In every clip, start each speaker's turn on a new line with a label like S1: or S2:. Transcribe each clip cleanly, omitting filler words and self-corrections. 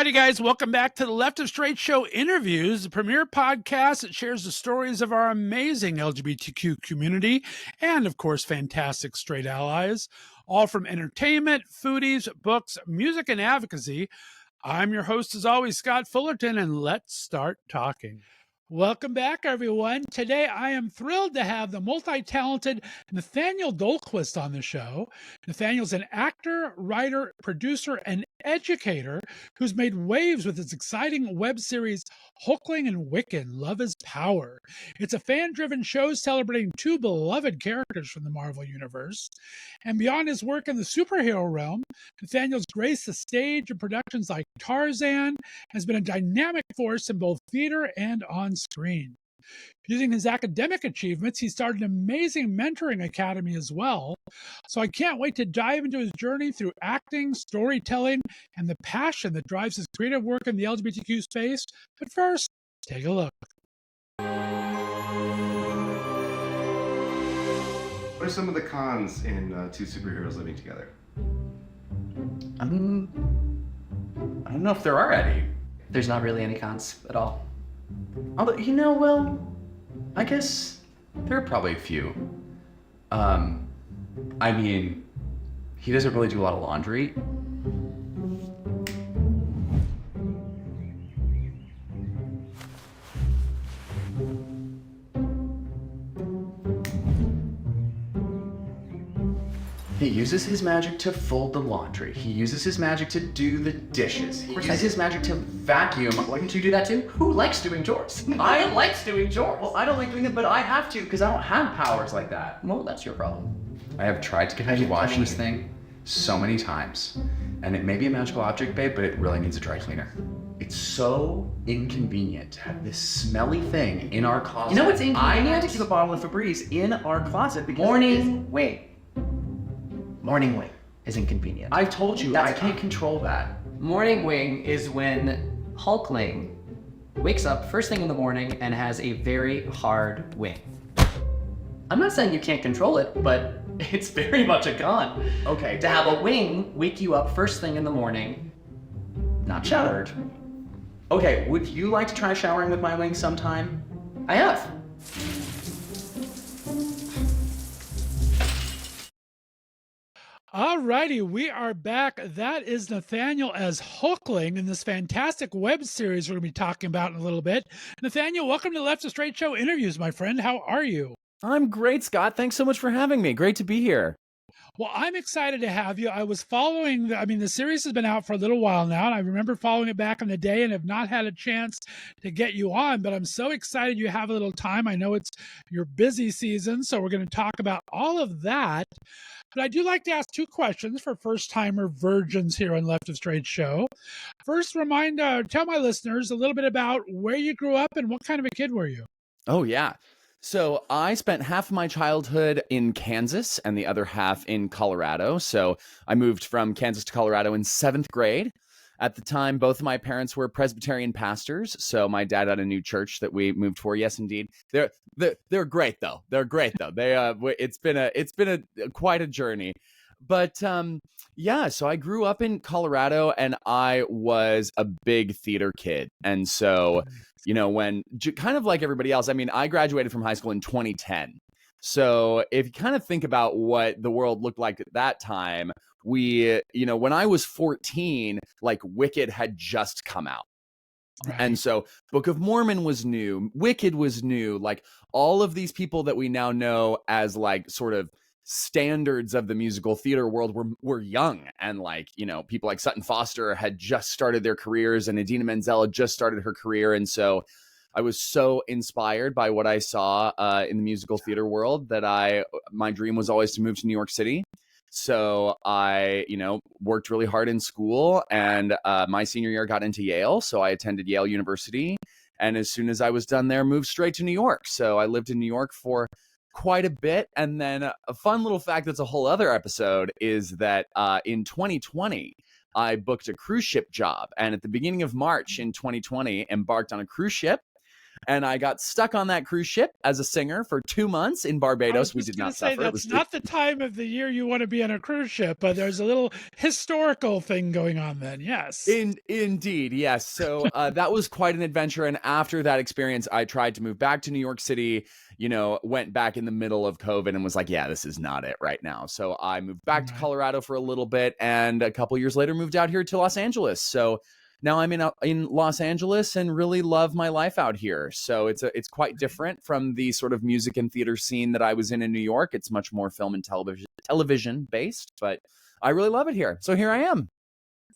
S1: righty, guys. Welcome back to the Left of Str8 Show Interviews, the premier podcast that shares the stories of our amazing LGBTQ community and, of course, fantastic straight allies, all from entertainment, foodies, books, music, and advocacy. I'm your host, as always, Scott Fullerton, and let's start talking. Welcome back, everyone. Today, I am thrilled to have the multi-talented Nathaniel Dolquist on the show. Nathaniel's an actor, writer, producer, and educator who's made waves with his exciting web series, Hulkling and Wiccan, Love is Power. It's a fan-driven show celebrating two beloved characters from the Marvel Universe. And beyond his work in the superhero realm, Nathaniel's graced the stage in productions like Tarzan, has been a dynamic force in both theater and on screen. Using his academic achievements, he started an amazing mentoring academy as well. So I can't wait to dive into his journey through acting, storytelling, and the passion that drives his creative work in the LGBTQ space. But first, take a look.
S2: What are some of the cons in two superheroes living together?
S3: I don't know if there are any.
S4: There's not really any cons at all.
S3: Although, I guess there are probably a few. I mean, he doesn't really do a lot of laundry. He uses his magic to fold the laundry. He uses his magic to do the dishes. He uses his magic to vacuum. Why don't you do that too? Who likes doing chores? I like doing chores. Well, I don't like doing it, but I have to because I don't have powers like that.
S4: Well, that's your problem.
S3: I have tried to get him to wash this thing so many times. And it may be a magical object, babe, but it really needs a dry cleaner. It's so inconvenient to have this smelly thing in our closet.
S4: You know what's inconvenient?
S3: I had to keep a bottle of Febreze in our closet because
S4: Morning wing is inconvenient.
S3: I told you, I can't control that.
S4: Morning wing is when Hulkling wakes up first thing in the morning and has a very hard wing. I'm not saying you can't control it, but it's very much a con.
S3: Okay.
S4: To have a wing wake you up first thing in the morning, not showered.
S3: Okay, would you like to try showering with my wing sometime?
S4: I have.
S1: All righty, we are back. That is Nathaniel as Hulkling in this fantastic web series we're going to be talking about in a little bit. Nathaniel, welcome to Left of Str8 Show Interviews, my friend. How are you?
S5: I'm great, Scott. Thanks so much for having me. Great to be here.
S1: Well, I'm excited to have you. I was following, the series has been out for a little while now, and I remember following it back in the day and have not had a chance to get you on, but I'm so excited you have a little time. I know it's your busy season, so we're going to talk about all of that. But I do like to ask two questions for first-timer virgins here on Left of Str8 Show. First, tell my listeners a little bit about where you grew up and what kind of a kid were you?
S5: Oh, yeah. So I spent half of my childhood in Kansas and the other half in Colorado. So I moved from Kansas to Colorado in 7th grade. At the time, both of my parents were Presbyterian pastors. So my dad had a new church that we moved for. Yes, indeed. They're great though. They're great though. It's been quite a journey. But yeah, so I grew up in Colorado and I was a big theater kid. And so, when kind of like everybody else, I graduated from high school in 2010. So if you kind of think about what the world looked like at that time, when I was 14, like Wicked had just come out. Right. And so Book of Mormon was new, Wicked was new, like all of these people that we now know as like sort of standards of the musical theater world were young. And like, people like Sutton Foster had just started their careers and Idina Menzel had just started her career. And so I was so inspired by what I saw in the musical theater world that my dream was always to move to New York City. So I, worked really hard in school and my senior year got into Yale. So I attended Yale University. And as soon as I was done there, moved straight to New York. So I lived in New York for quite a bit. And then a fun little fact that's a whole other episode is that in 2020, I booked a cruise ship job. And at the beginning of March in 2020, embarked on a cruise ship. And I got stuck on that cruise ship as a singer for 2 months in Barbados. We did not suffer.
S1: That's not the time of the year you want to be on a cruise ship, but there's a little historical thing going on then. Yes.
S5: Indeed, yes. So that was quite an adventure. And after that experience, I tried to move back to New York City, went back in the middle of COVID and was like, yeah, this is not it right now. So I moved back to Colorado for a little bit, and a couple years later moved out here to Los Angeles. So now I'm in Los Angeles and really love my life out here. So it's quite different from the sort of music and theater scene that I was in New York. It's much more film and television based, but I really love it here. So here I am.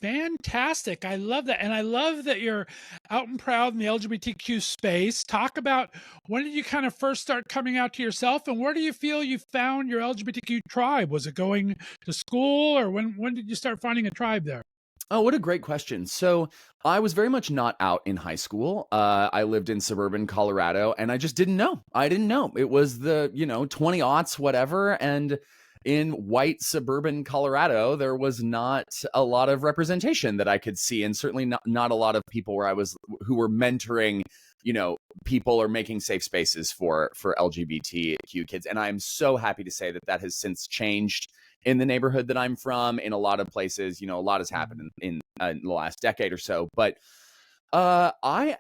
S1: Fantastic. I love that. And I love that you're out and proud in the LGBTQ space. Talk about, when did you kind of first start coming out to yourself, and where do you feel you found your LGBTQ tribe? Was it going to school, or when did you start finding a tribe there?
S5: Oh, what a great question. So I was very much not out in high school. I lived in suburban Colorado, and I just didn't know. I didn't know. It was the, 20 aughts, whatever. And in white suburban Colorado, there was not a lot of representation that I could see, and certainly not a lot of people who were mentoring, people or making safe spaces for LGBTQ kids. And I'm so happy to say that has since changed in the neighborhood that I'm from. In a lot of places, a lot has happened in the last decade or so. But I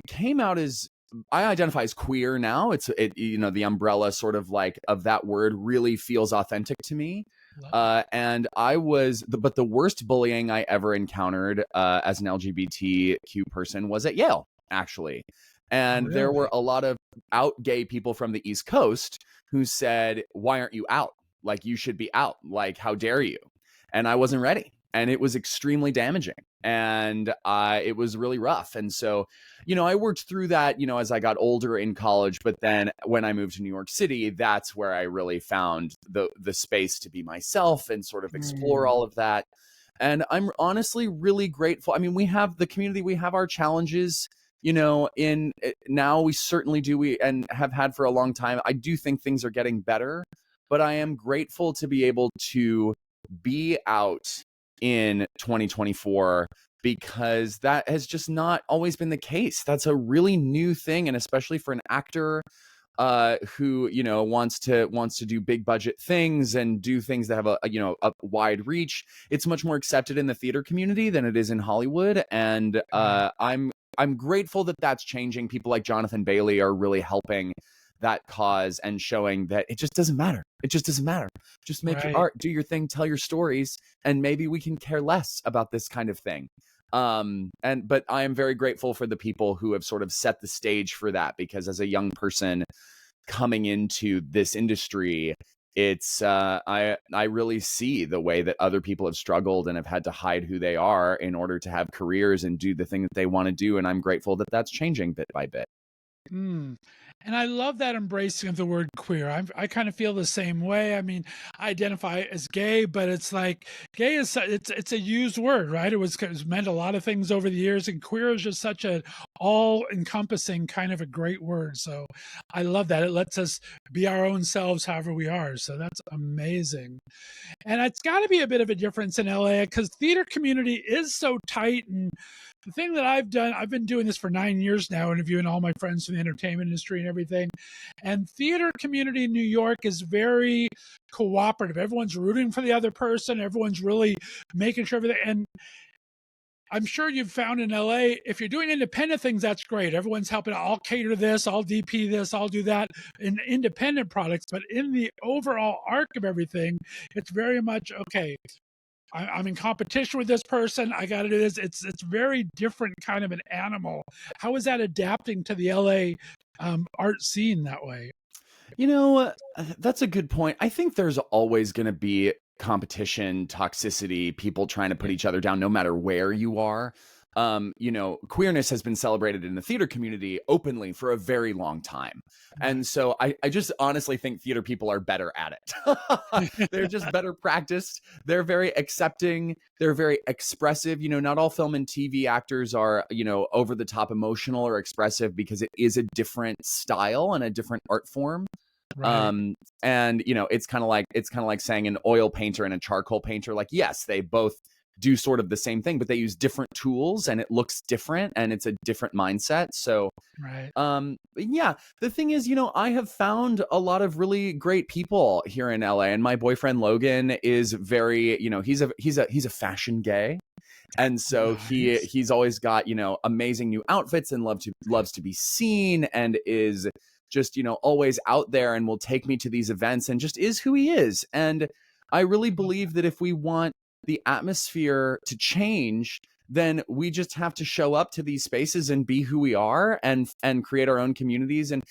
S5: came out as, I identify as queer now. The umbrella sort of like of that word really feels authentic to me. And but the worst bullying I ever encountered as an LGBTQ person was at Yale, actually. And
S1: Really?
S5: There were a lot of out gay people from the East Coast who said, "Why aren't you out? Like, you should be out. Like, how dare you?" And I wasn't ready. And it was extremely damaging. And it was really rough. And so, I worked through that, as I got older in college. But then when I moved to New York City, that's where I really found the space to be myself and sort of explore all of that. And I'm honestly really grateful. I mean, we have the community, we have our challenges, now we certainly do, and have had for a long time. I do think things are getting better, but I am grateful to be able to be out in 2024, because that has just not always been the case. That's a really new thing. And especially for an actor who, wants to do big budget things and do things that have a wide reach, it's much more accepted in the theater community than it is in Hollywood. And I'm grateful that that's changing. People like Jonathan Bailey are really helping that cause and showing that it just doesn't matter. It just doesn't matter. Just make your art, do your thing, tell your stories, and maybe we can care less about this kind of thing. But I am very grateful for the people who have sort of set the stage for that, because as a young person coming into this industry, it's I really see the way that other people have struggled and have had to hide who they are in order to have careers and do the thing that they want to do. And I'm grateful that that's changing bit by bit.
S1: And I love that embracing of the word queer. I kind of feel the same way. I mean, I identify as gay, but it's like gay is it's a used word, right? It's meant a lot of things over the years, and queer is just such an all-encompassing kind of a great word. So I love that. It lets us be our own selves however we are. So that's amazing. And it's got to be a bit of a difference in LA, because theater community is so tight. And the thing that I've been doing this for 9 years now, interviewing all my friends from the entertainment industry and everything. And theater community in New York is very cooperative. Everyone's rooting for the other person. Everyone's really making sure everything. And I'm sure you've found in LA, if you're doing independent things, that's great. Everyone's helping. I'll cater this, I'll DP this, I'll do that in independent products. But in the overall arc of everything, it's very much, okay, I'm in competition with this person. I got to do this. It's very different kind of an animal. How is that adapting to the LA art scene that way?
S5: That's a good point. I think there's always going to be competition, toxicity, people trying to put each other down, no matter where you are. Queerness has been celebrated in the theater community openly for a very long time. And so I just honestly think theater people are better at it. They're just better practiced. They're very accepting. They're very expressive. Not all film and TV actors are, over the top emotional or expressive, because it is a different style and a different art form.
S1: Right.
S5: And it's kind of like saying an oil painter and a charcoal painter. Like, yes, they both do sort of the same thing, but they use different tools and it looks different and it's a different mindset. So
S1: Right.
S5: yeah, the thing is, I have found a lot of really great people here in LA, and my boyfriend Logan is very, he's a fashion gay. And so
S1: Nice.
S5: he's always got, amazing new outfits and loves to be seen, and is just, always out there and will take me to these events and just is who he is. And I really believe that if we want the atmosphere to change, then we just have to show up to these spaces and be who we are, and create our own communities, and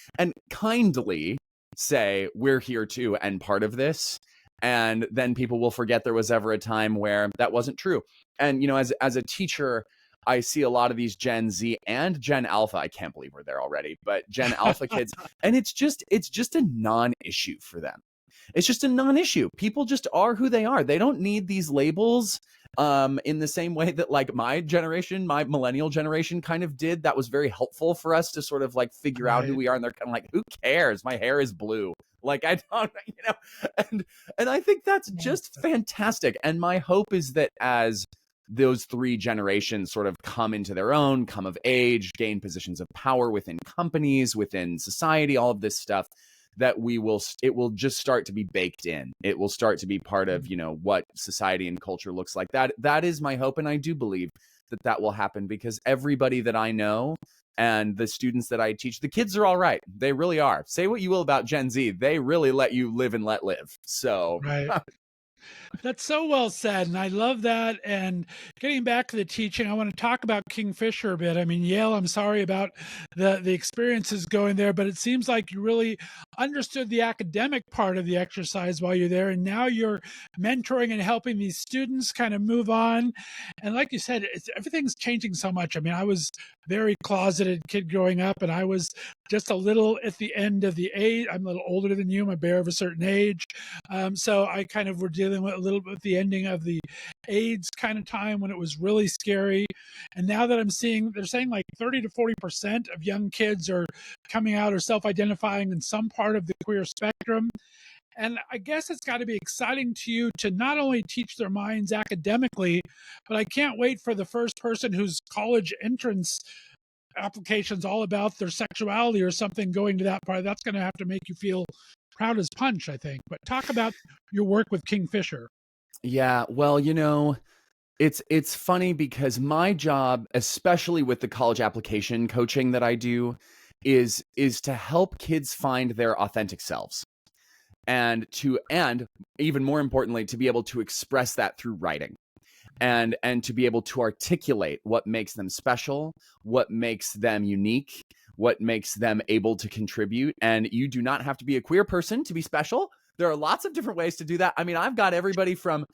S5: kindly say we're here too and part of this. And then people will forget there was ever a time where that wasn't true. And as a teacher, I see a lot of these Gen Z and Gen Alpha. I can't believe we're there already, but Gen Alpha kids, and it's just a non-issue for them. It's just a non-issue. People just are who they are. They don't need these labels in the same way that like my generation, my millennial generation kind of did. That was very helpful for us to sort of like figure out who we are. And they're kind of like, who cares? My hair is blue. Like, I don't, and I think that's just fantastic. And my hope is that as those three generations sort of come into their own, come of age, gain positions of power within companies, within society, all of this stuff, that it will just start to be baked in. It will start to be part of, what society and culture looks like. That is my hope. And I do believe that will happen, because everybody that I know and the students that I teach, the kids are all right. They really are. Say what you will about Gen Z. They really let you live and let live. So
S1: Right. That's so well said. And I love that. And getting back to the teaching, I want to talk about Kingfisher a bit. I mean, Yale, I'm sorry about the experiences going there, but it seems like you really understood the academic part of the exercise while you're there. And now you're mentoring and helping these students kind of move on. And like you said, everything's changing so much. I mean, I was very closeted kid growing up, and I was just a little at the end of the age. I'm a little older than you. I'm a bear of a certain age. So I kind of were dealing with a little bit the ending of the AIDS kind of time when it was really scary. And now that I'm seeing, they're saying like 30 to 40% of young kids are coming out or self-identifying in some part of the queer spectrum. And I guess it's got to be exciting to you to not only teach their minds academically, but I can't wait for the first person whose college entrance applications all about their sexuality or something going to that part. That's going to have to make you feel proud as punch, I think. But talk about your work with Kingfisher.
S5: yeah, well, it's funny because my job, especially with the college application coaching that I do, is to help kids find their authentic selves, and even more importantly, to be able to express that through writing, and to be able to articulate what makes them special, what makes them unique, what makes them able to contribute. And you do not have to be a queer person to be special. There are lots of different ways to do that. I mean, I've got everybody from,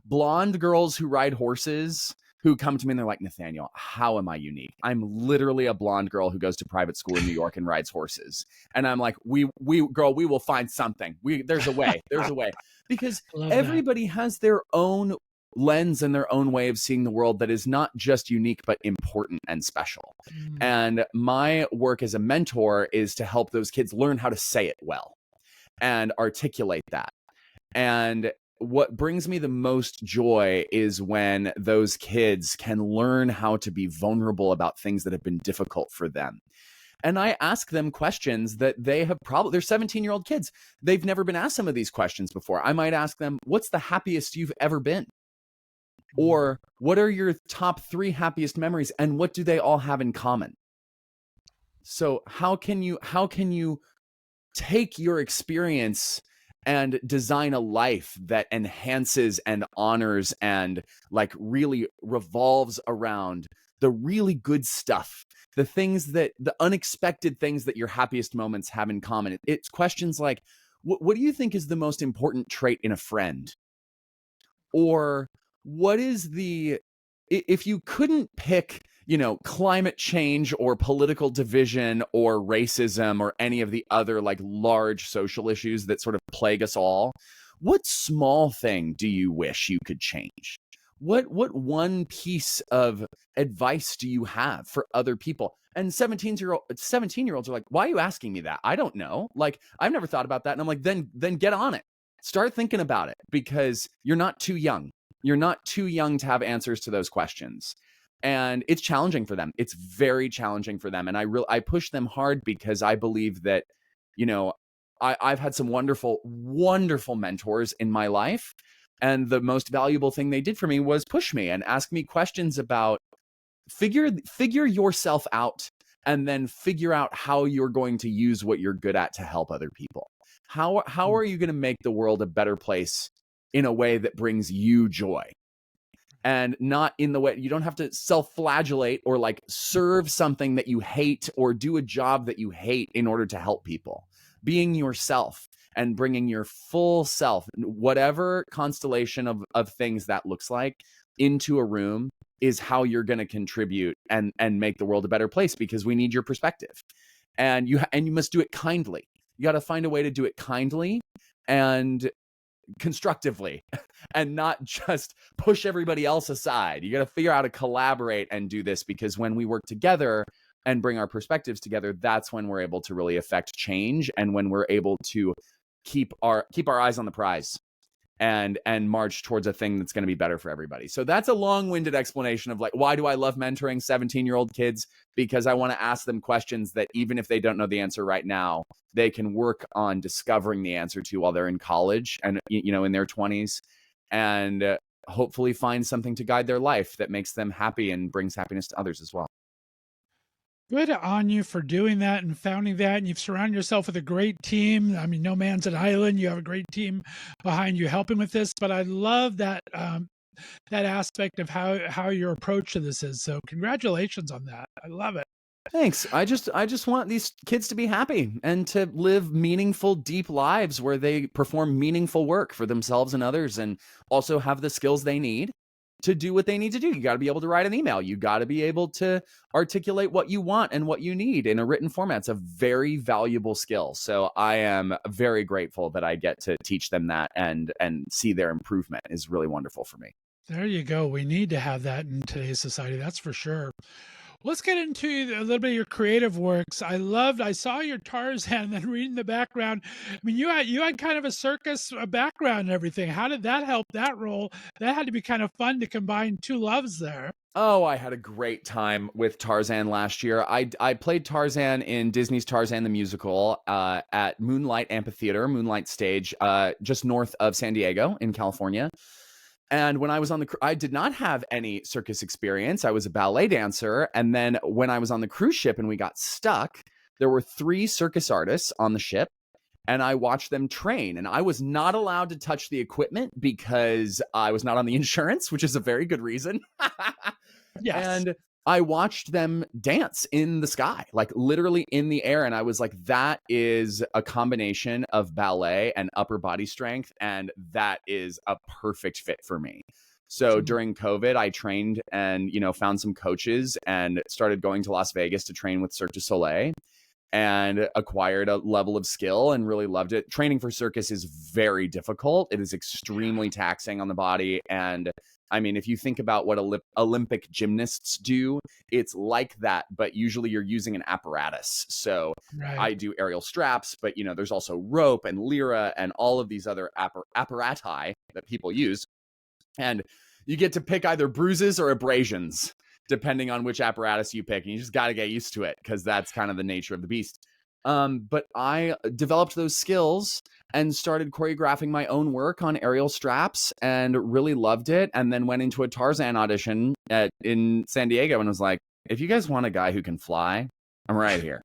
S5: blonde girls who ride horses who come to me and they're like, Nathaniel, how am I unique? I'm literally a blonde girl who goes to private school in New York and rides horses. And I'm like, we will find something. There's a way, because everybody has their own lens and their own way of seeing the world that is not just unique, but important and special. And my work as a mentor is to help those kids learn how to say it well and articulate that. And what brings me the most joy is when those kids can learn how to be vulnerable about things that have been difficult for them. And I ask them questions that they're 17-year-old kids. They've never been asked some of these questions before. I might ask them, what's the happiest you've ever been? Or what are your top 3 happiest memories, and what do they all have in common? So how can you take your experience and design a life that enhances and honors and like really revolves around the really good stuff, the unexpected things that your happiest moments have in common? It's questions like, what do you think is the most important trait in a friend? Or what is if you couldn't pick, climate change or political division or racism or any of the other like large social issues that sort of plague us all, what small thing do you wish you could change? What one piece of advice do you have for other people? And 17-year-olds are like, why are you asking me that? I don't know. Like, I've never thought about that. And I'm like, then get on it. Start thinking about it, because you're not too young. You're not too young to have answers to those questions. And it's challenging for them. It's very challenging for them. And I push them hard because I believe that, you know, I've had some wonderful, wonderful mentors in my life. And the most valuable thing they did for me was push me and ask me questions about figure yourself out, and then figure out how you're going to use what you're good at to help other people. How are you going to make the world a better place in a way that brings you joy? And not in the way, you don't have to self-flagellate or like serve something that you hate or do a job that you hate in order to help people. Being yourself and bringing your full self, whatever constellation of things that looks like, into a room is how you're going to contribute and make the world a better place, because we need your perspective. And you must do it kindly. You got to find a way to do it kindly and constructively and not just push everybody else aside. You got to figure out how to collaborate and do this, because when we work together and bring our perspectives together, that's when we're able to really affect change, and when we're able to keep our eyes on the prize and march towards a thing that's going to be better for everybody. So that's a long-winded explanation of like, why do I love mentoring 17-year-old kids? Because I want to ask them questions that even if they don't know the answer right now, they can work on discovering the answer to while they're in college and, you know, in their 20s, and hopefully find something to guide their life that makes them happy and brings happiness to others as well.
S1: Good on you for doing that and founding that. And you've surrounded yourself with a great team. I mean, no man's an island. You have a great team behind you helping with this. But I love that that aspect of how your approach to this is. So congratulations on that. I love it.
S5: Thanks. I just want these kids to be happy and to live meaningful, deep lives where they perform meaningful work for themselves and others, and also have the skills they need to do what they need to do. You got to be able to write an email. You got to be able to articulate what you want and what you need in a written format. It's a very valuable skill. So I am very grateful that I get to teach them that, and see their improvement is really wonderful for me.
S1: There you go. We need to have that in today's society. That's for sure. Let's get into a little bit of your creative works. I saw your Tarzan, and then reading the background. I mean, you had kind of a circus background and everything. How did that help that role? That had to be kind of fun to combine two loves there.
S5: Oh, I had a great time with Tarzan last year. I played Tarzan in Disney's Tarzan the Musical at Moonlight Amphitheater, Moonlight Stage, just north of San Diego in California. And when I was on I did not have any circus experience. I was a ballet dancer. And then when I was on the cruise ship and we got stuck, there were 3 circus artists on the ship, and I watched them train. And I was not allowed to touch the equipment because I was not on the insurance, which is a very good reason.
S1: Yes.
S5: And I watched them dance in the sky, like literally in the air. And I was like, that is a combination of ballet and upper body strength. And that is a perfect fit for me. So during COVID, I trained and, you know, found some coaches and started going to Las Vegas to train with Cirque du Soleil, and acquired a level of skill and really loved it. Training for circus is very difficult. It is extremely taxing on the body. And I mean, if you think about what Olympic gymnasts do, it's like that, but usually you're using an apparatus. So
S1: Right.
S5: I do aerial straps, but you know, there's also rope and lyra and all of these other apparati that people use. And you get to pick either bruises or abrasions, depending on which apparatus you pick. And you just got to get used to it, because that's kind of the nature of the beast. But I developed those skills and started choreographing my own work on aerial straps and really loved it. And then went into a Tarzan audition in San Diego and was like, if you guys want a guy who can fly, I'm right here.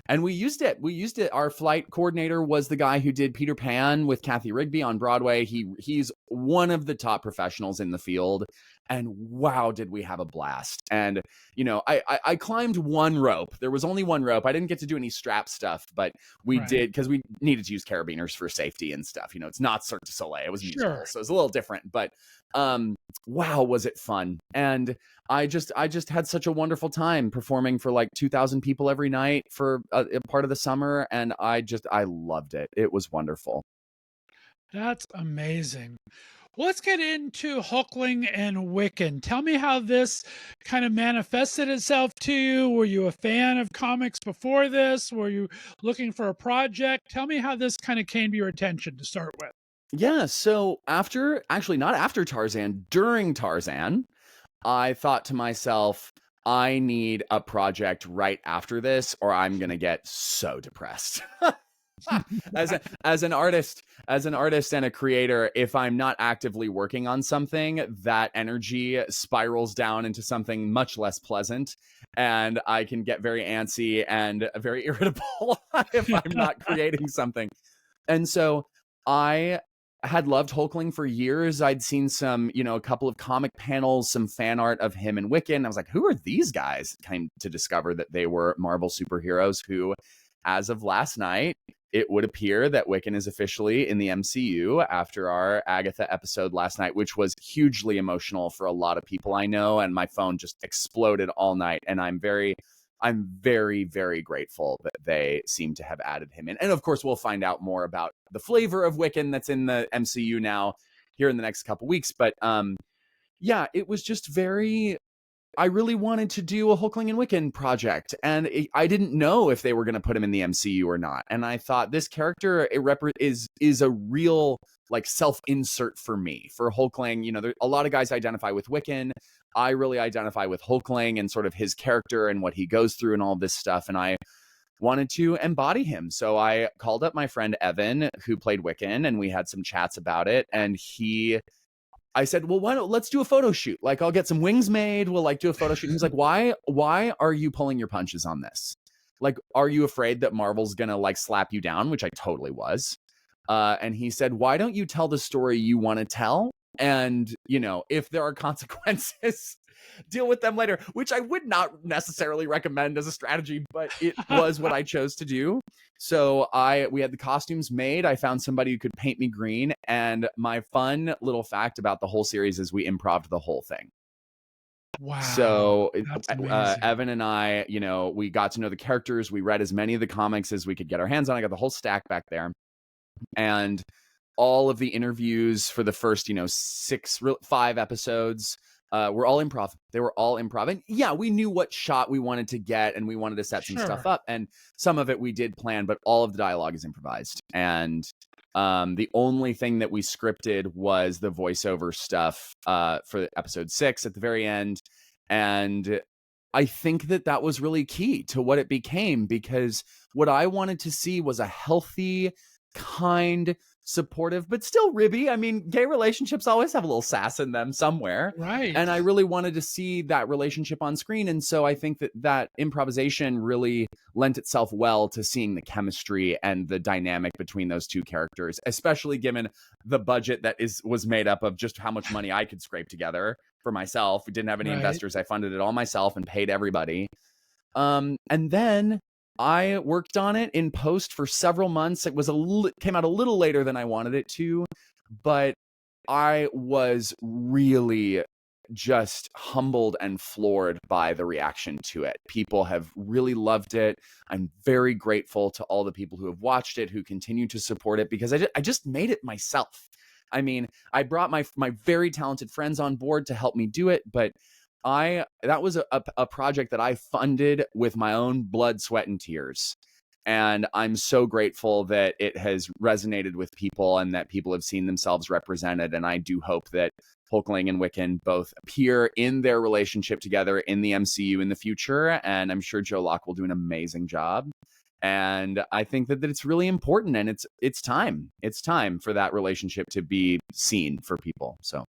S5: And we used it. Our flight coordinator was the guy who did Peter Pan with Kathy Rigby on Broadway. He's one of the top professionals in the field. And wow, did we have a blast. And, you know, I climbed one rope. There was only one rope. I didn't get to do any strap stuff, but we did, because we needed to use carabiners for safety and stuff. You know, it's not Cirque du Soleil. It was musical, so it was a little different. But wow, was it fun. And I just had such a wonderful time performing for like 2,000 people every night for a part of the summer. And I loved it. It was wonderful.
S1: That's amazing. Well, let's get into Hulkling and Wiccan. Tell me how this kind of manifested itself to you. Were you a fan of comics before this? Were you looking for a project? Tell me how this kind of came to your attention to start with.
S5: Yeah, so not after Tarzan, during Tarzan, I thought to myself, I need a project right after this, or I'm gonna get so depressed. As an artist and a creator, if I'm not actively working on something, that energy spirals down into something much less pleasant, and I can get very antsy and very irritable if I'm not creating something. And so I had loved Hulkling for years. I'd seen some, a couple of comic panels, some fan art of him and Wiccan. I was like, who are these guys? Came to discover that they were Marvel superheroes who, as of last night, it would appear that Wiccan is officially in the MCU after our Agatha episode last night, which was hugely emotional for a lot of people I know. And my phone just exploded all night. And I'm very, very grateful that they seem to have added him in. And of course, we'll find out more about the flavor of Wiccan that's in the MCU now here in the next couple weeks. But yeah, it was just very, I really wanted to do a Hulkling and Wiccan project, and I didn't know if they were going to put him in the MCU or not. And I thought this character is a real like self-insert for me. For Hulkling, there, a lot of guys identify with Wiccan. I really identify with Hulkling and sort of his character and what he goes through and all this stuff. And I wanted to embody him. So I called up my friend Evan, who played Wiccan, and we had some chats about it. And I said, well, let's do a photo shoot. Like, I'll get some wings made. We'll like do a photo shoot. And he's like, why are you pulling your punches on this? Like, are you afraid that Marvel's going to like slap you down? Which I totally was. And he said, why don't you tell the story you want to tell? And, if there are consequences, deal with them later, which I would not necessarily recommend as a strategy, but it was what I chose to do. So we had the costumes made. I found somebody who could paint me green. And my fun little fact about the whole series is we improv'd the whole thing.
S1: Wow.
S5: So
S1: That's
S5: Evan and I, we got to know the characters. We read as many of the comics as we could get our hands on. I got the whole stack back there. And all of the interviews for the first, 5 episodes were all improv. They were all improv. And yeah, we knew what shot we wanted to get, and we wanted to set some stuff up. And some of it we did plan, but all of the dialogue is improvised. And the only thing that we scripted was the voiceover stuff for episode 6 at the very end. And I think that was really key to what it became, because what I wanted to see was a healthy, kind, supportive, but still ribby. I mean, gay relationships always have a little sass in them somewhere.
S1: right.
S5: And I really wanted to see that relationship on screen. And so I think that improvisation really lent itself well to seeing the chemistry and the dynamic between those two characters, especially given the budget that was made up of just how much money I could scrape together for myself. We didn't have any investors. I funded it all myself and paid everybody. And then I worked on it in post for several months. It came out a little later than I wanted it to, but I was really just humbled and floored by the reaction to it. People have really loved it. I'm very grateful to all the people who have watched it, who continue to support it, because I just made it myself. I mean, I brought my very talented friends on board to help me do it, but that was a project that I funded with my own blood, sweat, and tears. And I'm so grateful that it has resonated with people and that people have seen themselves represented. And I do hope that Hulkling and Wiccan both appear in their relationship together in the MCU in the future. And I'm sure Joe Locke will do an amazing job. And I think that it's really important, and it's time. It's time for that relationship to be seen for people. So.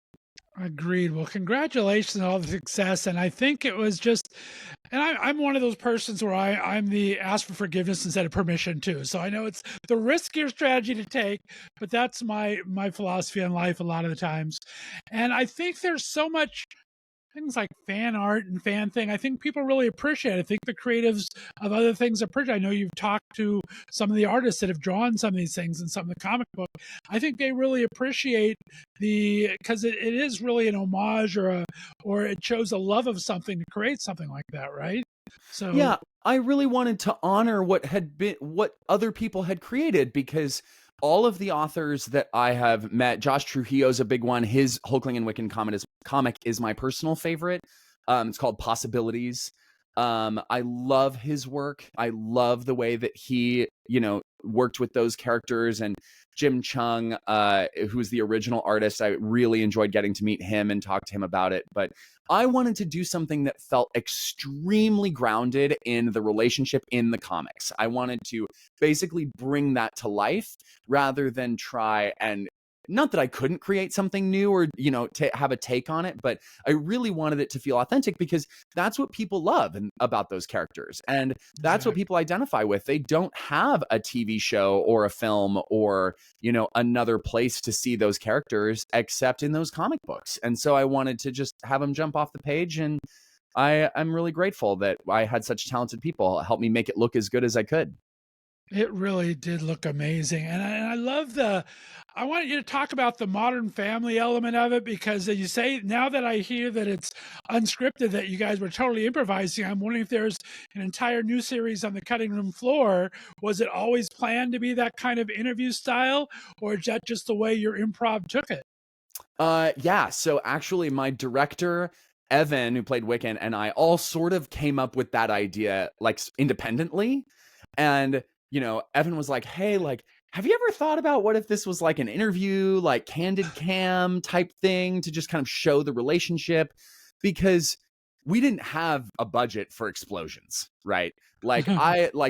S1: Agreed. Well, congratulations on all the success. And I think it was just, and I'm one of those persons where I'm the ask for forgiveness instead of permission too. So I know it's the riskier strategy to take, but that's my philosophy in life a lot of the times. And I think there's so much things like fan art and fan thing. I think people really appreciate it. I think the creatives of other things appreciate it. I know you've talked to some of the artists that have drawn some of these things in some of the comic book. I think they really appreciate because it is really an homage or it shows a love of something to create something like that, right? So
S5: yeah, I really wanted to honor what other people had created, because all of the authors that I have met, Josh Trujillo's a big one. His Hulkling and Wiccan comic is my personal favorite. It's called Possibilities. I love his work. I love the way that he, worked with those characters, and Jim Chung, who's the original artist. I really enjoyed getting to meet him and talk to him about it. But I wanted to do something that felt extremely grounded in the relationship in the comics. I wanted to basically bring that to life rather than try and, not that I couldn't create something new or, have a take on it, but I really wanted it to feel authentic because that's what people love about those characters. And that's what people identify with. They don't have a TV show or a film or, another place to see those characters except in those comic books. And so I wanted to just have them jump off the page. And I'm really grateful that I had such talented people help me make it look as good as I could.
S1: It really did look amazing. And I love I want you to talk about the Modern Family element of it, because you say, now that I hear that it's unscripted, that you guys were totally improvising, I'm wondering if there's an entire new series on the cutting room floor. Was it always planned to be that kind of interview style, or is that just the way your improv took it?
S5: Yeah. So actually my director, Evan, who played Wiccan, and I all sort of came up with that idea like independently. And Evan was like, hey, like, have you ever thought about what if this was like an interview, like candid cam type thing to just kind of show the relationship? Because we didn't have a budget for explosions, right? Like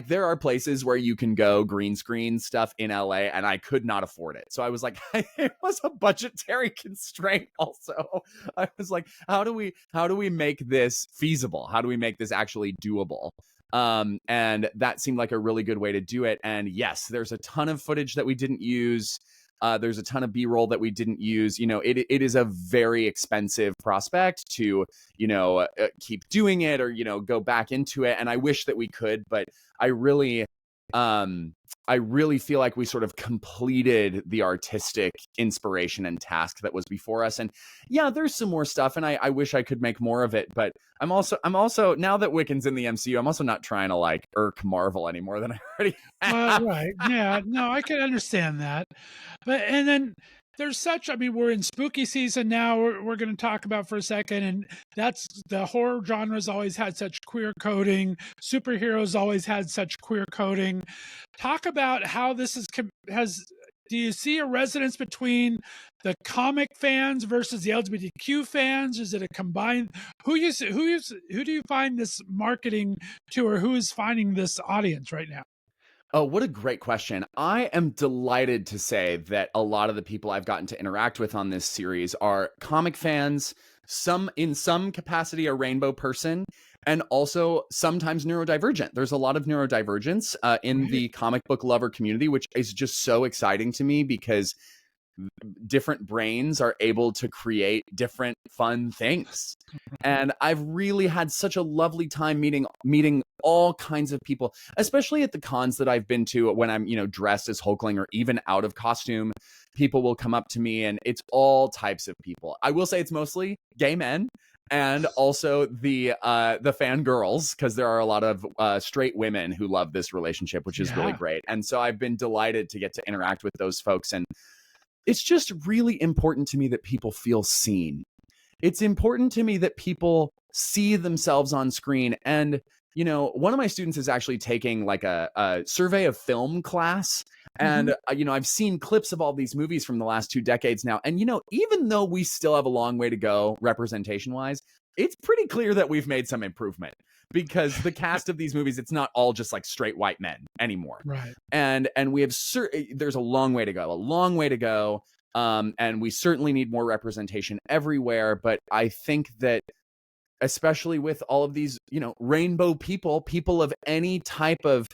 S5: there are places where you can go green screen stuff in LA, and I could not afford it. So I was like, it was a budgetary constraint also. I was like, how do we make this feasible? How do we make this actually doable? And that seemed like a really good way to do it. And yes, there's a ton of footage that we didn't use. There's a ton of B-roll that we didn't use. It is a very expensive prospect to, keep doing it or, go back into it. And I wish that we could, but I really feel like we sort of completed the artistic inspiration and task that was before us. And yeah, there's some more stuff, and I wish I could make more of it. But I'm also now that Wiccan's in the MCU, I'm also not trying to like irk Marvel any more than I already have.
S1: Right. Yeah. No, I can understand that. And then there's we're in spooky season now. We're going to talk about for a second, and that's the horror genre's always had such queer coding. Superheroes always had such queer coding. Talk about how this do you see a resonance between the comic fans versus the LGBTQ fans? Is it a combined? Who do you find this marketing to, or who is finding this audience right now?
S5: Oh, what a great question. I am delighted to say that a lot of the people I've gotten to interact with on this series are comic fans, in some capacity a rainbow person, and also sometimes neurodivergent. There's a lot of neurodivergence in the comic book lover community, which is just so exciting to me because different brains are able to create different fun things. And I've really had such a lovely time meeting all kinds of people, especially at the cons that I've been to when I'm, dressed as Hulkling or even out of costume. People will come up to me, and it's all types of people. I will say it's mostly gay men and also the fangirls, because there are a lot of straight women who love this relationship, which is really great. And so I've been delighted to get to interact with those folks. And it's just really important to me that people feel seen. It's important to me that people see themselves on screen. And, one of my students is actually taking like a survey of film class. And, I've seen clips of all these movies from the last 2 decades now. And, even though we still have a long way to go representation wise, it's pretty clear that we've made some improvement, because the cast of these movies, it's not all just like straight white men anymore.
S1: Right.
S5: And we have there's a long way to go. And we certainly need more representation everywhere. But I think that especially with all of these, rainbow people of any type of,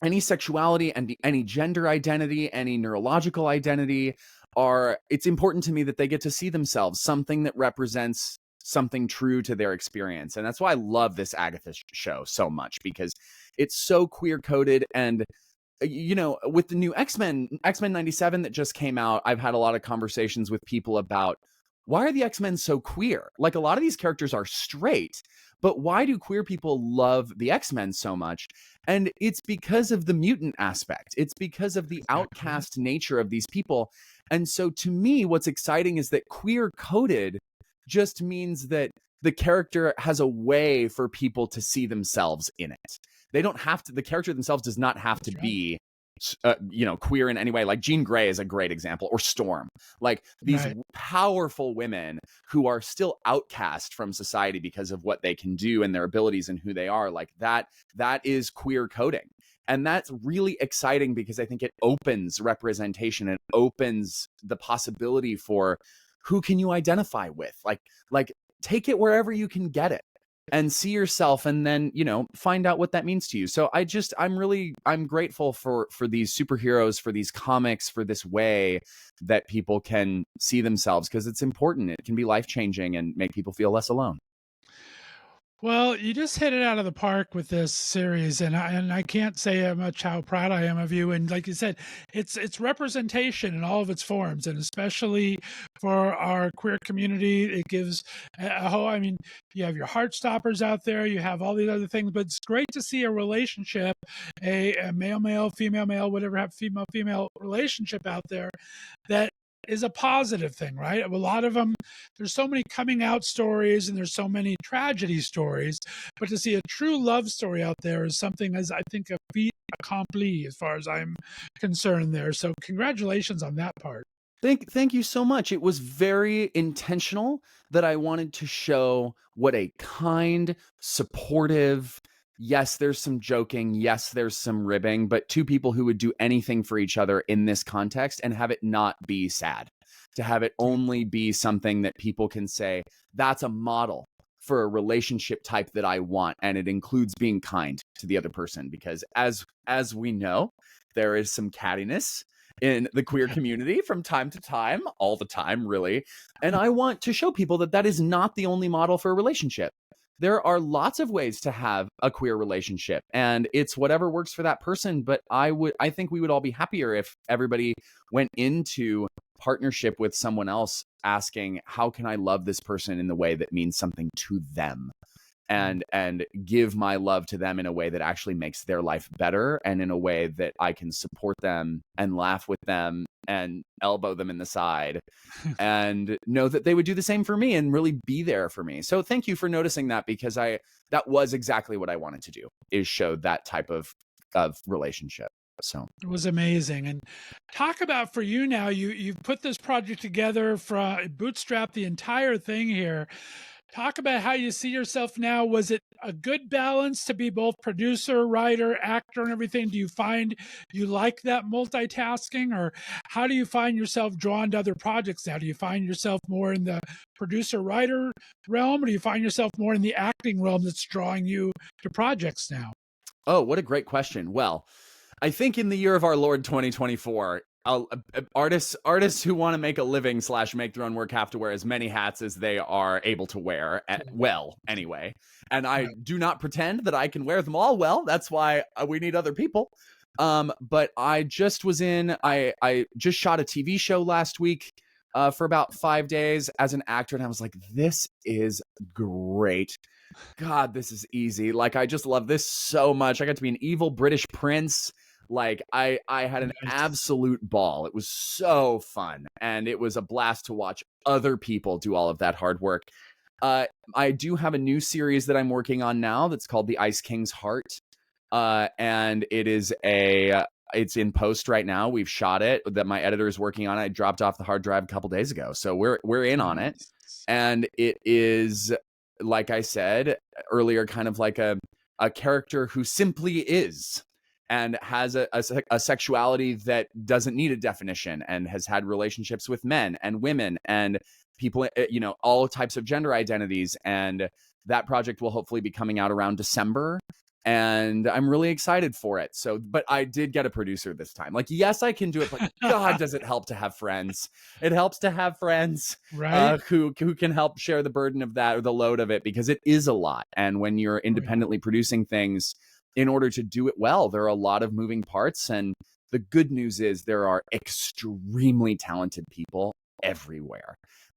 S5: any sexuality and any gender identity, any neurological identity, it's important to me that they get to see themselves, something that represents something true to their experience. And that's why I love this Agatha show so much, because it's so queer coded. And with the new X-Men 97 that just came out, I've had a lot of conversations with people about, why are the X-Men so queer? Like, a lot of these characters are straight, but why do queer people love the X-Men so much? And it's because of the mutant aspect. It's because of the outcast nature of these people. And so to me, what's exciting is that queer coded just means that the character has a way for people to see themselves in it. they don't have to, the character themselves does not have to be queer in any way. Like Jean Grey is a great example, or Storm, like these powerful women who are still outcast from society because of what they can do and their abilities and who they are. Like that is queer coding. And that's really exciting because I think it opens representation and opens the possibility for who can you identify with? Like take it wherever you can get it and see yourself, and then, find out what that means to you. So I'm grateful for these superheroes, for these comics, for this way that people can see themselves, because it's important. It can be life-changing and make people feel less alone.
S1: Well, you just hit it out of the park with this series, and I can't say how much how proud I am of you. And like you said, it's representation in all of its forms, and especially for our queer community, it gives a whole. I mean, you have your Heartstoppers out there, you have all these other things, but it's great to see a relationship, a male, female, whatever, have female relationship out there that is a positive thing, right? A lot of them, there's so many coming out stories and there's so many tragedy stories, but to see a true love story out there is something, as I think, a feat accompli as far as I'm concerned there. So congratulations on that part.
S5: Thank you so much. It was very intentional that I wanted to show what a kind, supportive, yes, there's some joking, yes, there's some ribbing, but two people who would do anything for each other in this context and have it not be sad, to have it only be something that people can say, that's a model for a relationship type that I want. And it includes being kind to the other person, because as we know, there is some cattiness in the queer community from time to time, all the time, really. And I want to show people that that is not the only model for a relationship. There are lots of ways to have a queer relationship, and it's whatever works for that person. But I think we would all be happier if everybody went into partnership with someone else asking, how can I love this person in the way that means something to them? And give my love to them in a way that actually makes their life better, and in a way that I can support them and laugh with them and elbow them in the side and know that they would do the same for me and really be there for me. So thank you for noticing that, because that was exactly what I wanted to do, is show that type of relationship. So
S1: it was amazing. And talk about, for you now, you've put this project together, bootstrap the entire thing here. Talk about how you see yourself now. Was it a good balance to be both producer, writer, actor, and everything? Do you find you like that multitasking, or how do you find yourself drawn to other projects now? Do you find yourself more in the producer, writer realm, or do you find yourself more in the acting realm that's drawing you to projects now?
S5: Oh, what a great question. Well, I think in the year of our Lord 2024, artists who want to make a living / make their own work have to wear as many hats as they are able to wear anyway. And I do not pretend that I can wear them all well. That's why we need other people. But I just I just shot a TV show last week for about 5 days as an actor, and I was like, this is great. God, this is easy. Like, I just love this so much. I got to be an evil British prince. Like, I had an absolute ball. It was so fun. And it was a blast to watch other people do all of that hard work. I do have a new series that I'm working on now that's called The Ice King's Heart. And it's in post right now. We've shot it, that my editor is working on it. I dropped off the hard drive a couple days ago. So we're in on it. And it is, like I said earlier, kind of like a character who simply is, and has a sexuality that doesn't need a definition, and has had relationships with men and women and people, all types of gender identities. And that project will hopefully be coming out around December. And I'm really excited for it. So, but I did get a producer this time. Like, yes, I can do it, but God, does it help to have friends? It helps to have friends,
S1: right?
S5: Who can help share the burden of that, or the load of it, because it is a lot. And when you're independently producing things, in order to do it well, there are a lot of moving parts. And the good news is there are extremely talented people everywhere.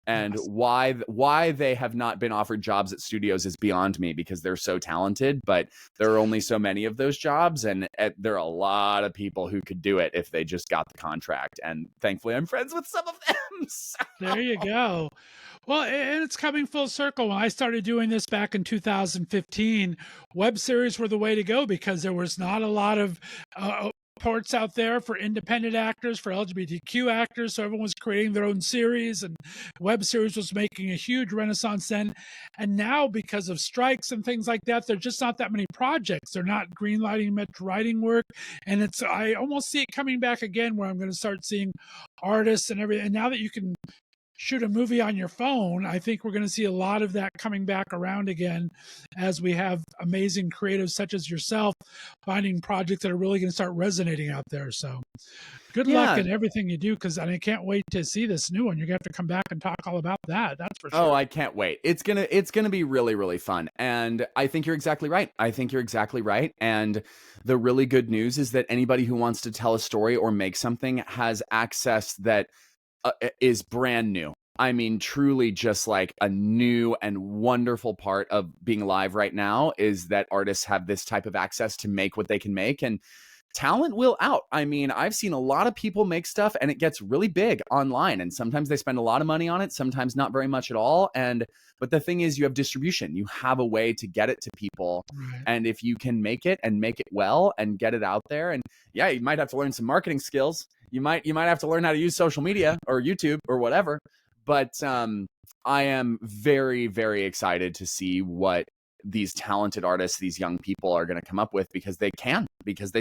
S5: And why they have not been offered jobs at studios is beyond me, because they're so talented, but there are only so many of those jobs, and there are a lot of people who could do it if they just got the contract. And thankfully, I'm friends with some of them. So.
S1: There you go. Well, and it's coming full circle. When I started doing this back in 2015, web series were the way to go because there was not a lot of ports out there for independent actors, for LGBTQ actors. So everyone was creating their own series, and web series was making a huge renaissance then. And now, because of strikes and things like that, there's just not that many projects. They're not greenlighting much writing work. And I almost see it coming back again, where I'm going to start seeing artists and everything. And now that you can shoot a movie on your phone, I think we're going to see a lot of that coming back around again as we have amazing creatives such as yourself finding projects that are really going to start resonating out there. So good luck in everything you do, because I can't wait to see this new one. You're going to have to come back and talk all about that. That's for sure.
S5: Oh, I can't wait. It's gonna be really, really fun. And I think you're exactly right. And the really good news is that anybody who wants to tell a story or make something has access that is brand new. I mean, truly just like a new and wonderful part of being alive right now is that artists have this type of access to make what they can make, and talent will out. I mean, I've seen a lot of people make stuff and it gets really big online, and sometimes they spend a lot of money on it, sometimes not very much at all. But the thing is, you have distribution, you have a way to get it to people.
S1: Right.
S5: And if you can make it and make it well and get it out there, and yeah, you might have to learn some marketing skills. You might have to learn how to use social media or YouTube or whatever. But I am very, very excited to see what these talented artists, these young people are going to come up with, because they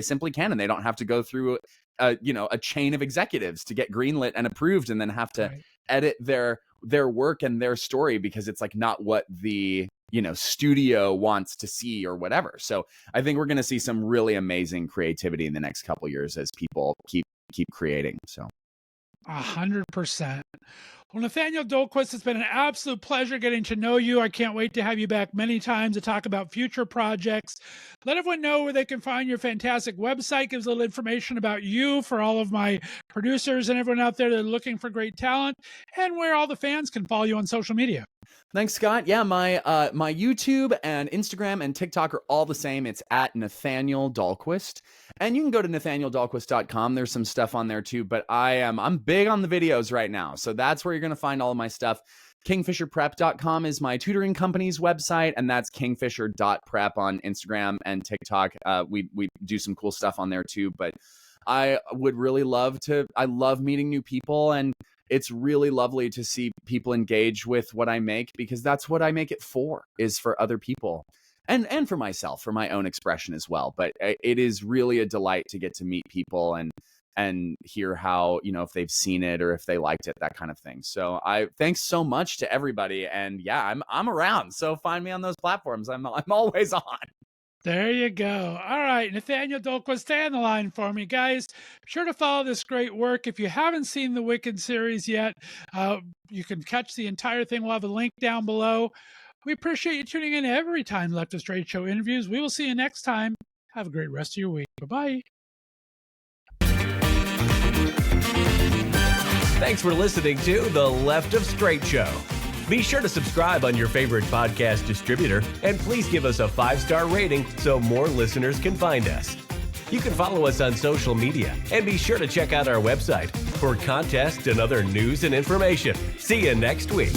S5: simply can, and they don't have to go through a chain of executives to get greenlit and approved, and then have to edit their work and their story because it's like not what the studio wants to see or whatever. So I think we're going to see some really amazing creativity in the next couple of years as people keep creating. So
S1: 100%. Well, Nathaniel Dolquist, it's been an absolute pleasure getting to know you. I can't wait to have you back many times to talk about future projects. Let everyone know where they can find your fantastic website. Gives a little information about you for all of my producers and everyone out there that are looking for great talent, and where all the fans can follow you on social media.
S5: Thanks, Scott. Yeah, my YouTube and Instagram and TikTok are all the same. It's at Nathaniel Dolquist. And you can go to nathaniel.dolquist.com. There's some stuff on there too, but I'm big on the videos right now. So that's where you're going to find all of my stuff. Kingfisherprep.com is my tutoring company's website, and that's kingfisher.prep on Instagram and TikTok. We do some cool stuff on there too, but I would really I love meeting new people, and it's really lovely to see people engage with what I make, because that's what I make it for, is for other people and for myself, for my own expression as well. But it is really a delight to get to meet people and hear how, if they've seen it or if they liked it, that kind of thing. So thanks so much to everybody. And yeah, I'm around. So find me on those platforms. I'm always on.
S1: There you go. All right, Nathaniel Dolquist, stay on the line for me. Guys, be sure to follow this great work. If you haven't seen the Wiccan series yet, you can catch the entire thing. We'll have a link down below. We appreciate you tuning in every time Left of Str8 Show interviews. We will see you next time. Have a great rest of your week. Bye-bye.
S6: Thanks for listening to The Left of Str8 Show. Be sure to subscribe on your favorite podcast distributor, and please give us a 5-star rating so more listeners can find us. You can follow us on social media, and be sure to check out our website for contests and other news and information. See you next week.